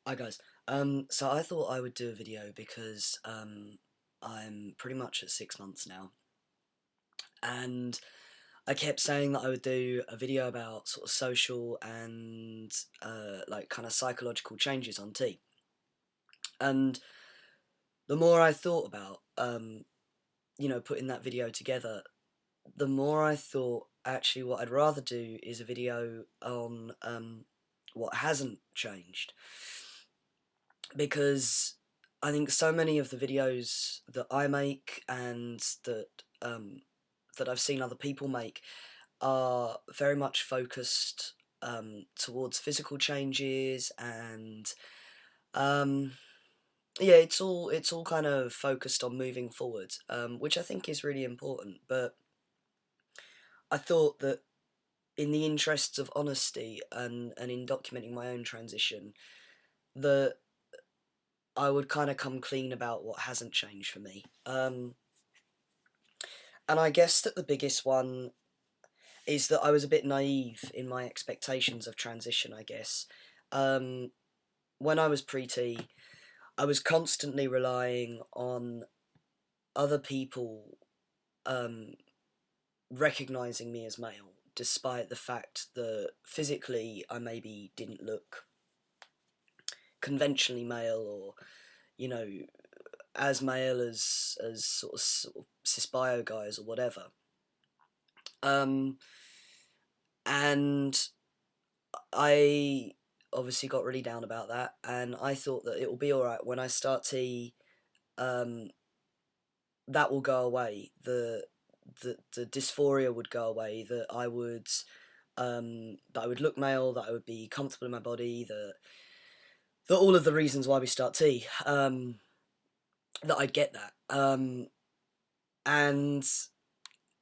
Hi guys. So I thought I would do a video because I'm pretty much at 6 months now, and I kept saying that I would do a video about sort of social and like kind of psychological changes on tea. And the more I thought about putting that video together, the more I thought actually what I'd rather do is a video on what hasn't changed, because I think so many of the videos that I make and that I've seen other people make are very much focused towards physical changes, and um, yeah, it's all kind of focused on moving forward, which I think is really important. But I thought that in the interests of honesty and in documenting my own transition, that I would kind of come clean about what hasn't changed for me. And I guess that the biggest one is that I was a bit naive in my expectations of transition, I guess. Um, when I was pre-T, I was constantly relying on other people um, recognizing me as male, despite the fact that physically I maybe didn't look conventionally male, or, you know, as male as sort of cis bio guys or whatever. Um, and I obviously got really down about that, and I thought that it will be alright when I start T. Um, that will go away. The dysphoria would go away. That I would look male. That I would be comfortable in my body. That all of the reasons why we start T. That I'd get that. And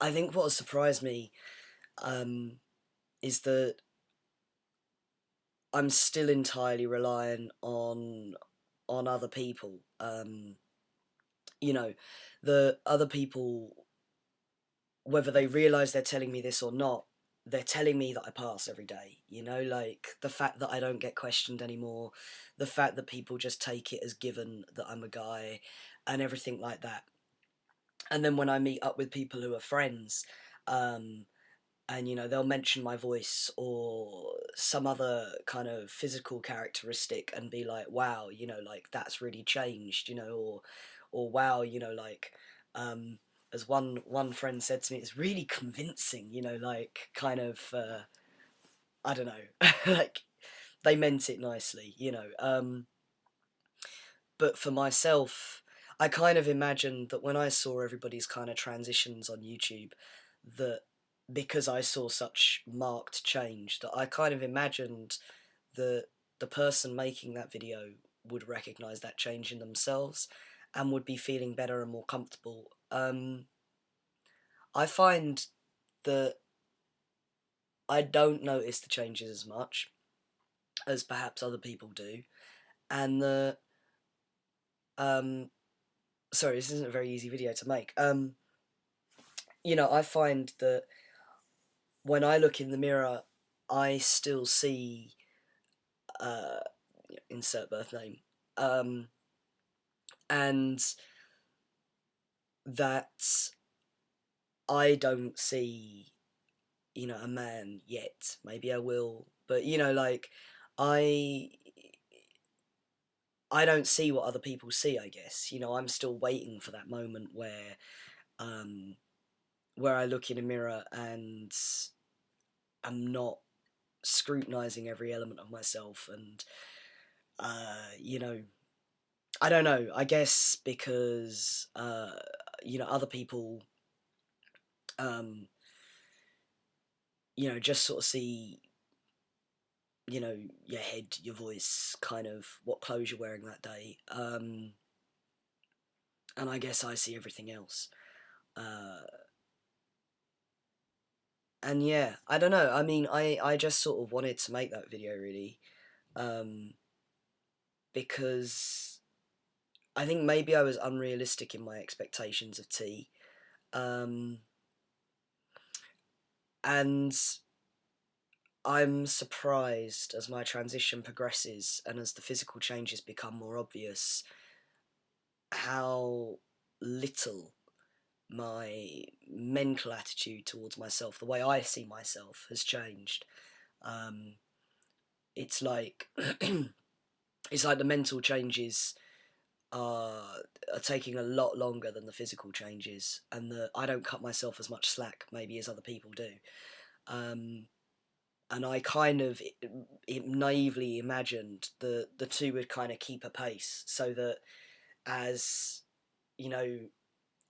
I think what has surprised me is that I'm still entirely reliant on other people. You know, the other people, whether they realise they're telling me this or not, they're telling me that I pass every day. You know, like the fact that I don't get questioned anymore, the fact that people just take it as given that I'm a guy, and everything like that. And then when I meet up with people who are friends, um, and they'll mention my voice or some other kind of physical characteristic and be like, wow, like that's really changed, or wow, like um as one friend said to me, it's really convincing, like kind of I don't know. Like they meant it nicely, but for myself, I kind of imagined that when I saw everybody's kind of transitions on YouTube, that because I saw such marked change, that I kind of imagined that the person making that video would recognize that change in themselves and would be feeling better and more comfortable. I find that I don't notice the changes as much as perhaps other people do, and the sorry, this isn't a very easy video to make. I find that when I look in the mirror, I still see uh, insert birth name, um, and that I don't see, a man yet. Maybe I will, but like I I don't see what other people see. I guess I'm still waiting for that moment um, where I look in a mirror and I'm not scrutinizing every element of myself, and you know I don't know, I guess because other people um just sort of see your head, your voice, kind of what clothes you're wearing that day, and I guess I see everything else, uh and yeah, I don't know, I mean, I just sort of wanted to make that video, really, um because I think maybe I was unrealistic in my expectations of T, um, and I'm surprised as my transition progresses and as the physical changes become more obvious, how little my mental attitude towards myself, the way I see myself, has changed. Um, it's like it's like the mental changes are are taking a lot longer than the physical changes, and that I don't cut myself as much slack maybe as other people do. Um, and I kind of naively imagined the two would kind of keep a pace, so that as you know,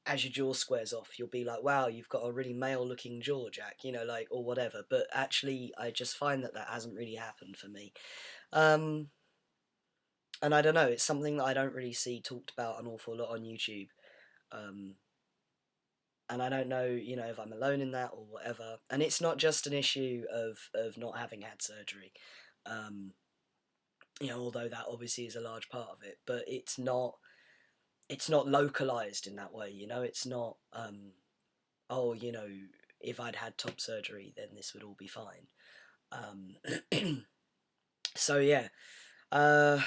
as your jaw squares off, you'll be like, wow, you've got a really male looking jaw, Jack, like, or whatever. But actually, I just find that hasn't really happened for me. Um, and I don't know, it's something that I don't really see talked about an awful lot on YouTube. Um, and I don't know, if I'm alone in that or whatever. And it's not just an issue of not having had surgery. Um, although that obviously is a large part of it, but it's not localized in that way. It's not oh, if I'd had top surgery, then this would all be fine. So yeah, uh,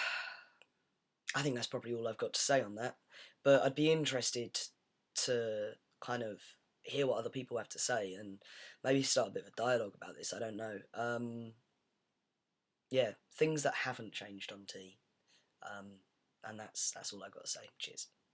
I think that's probably all I've got to say on that. But I'd be interested to kind of hear what other people have to say and maybe start a bit of a dialogue about this. I don't know. Yeah, things that haven't changed on T. And that's all I've got to say. Cheers.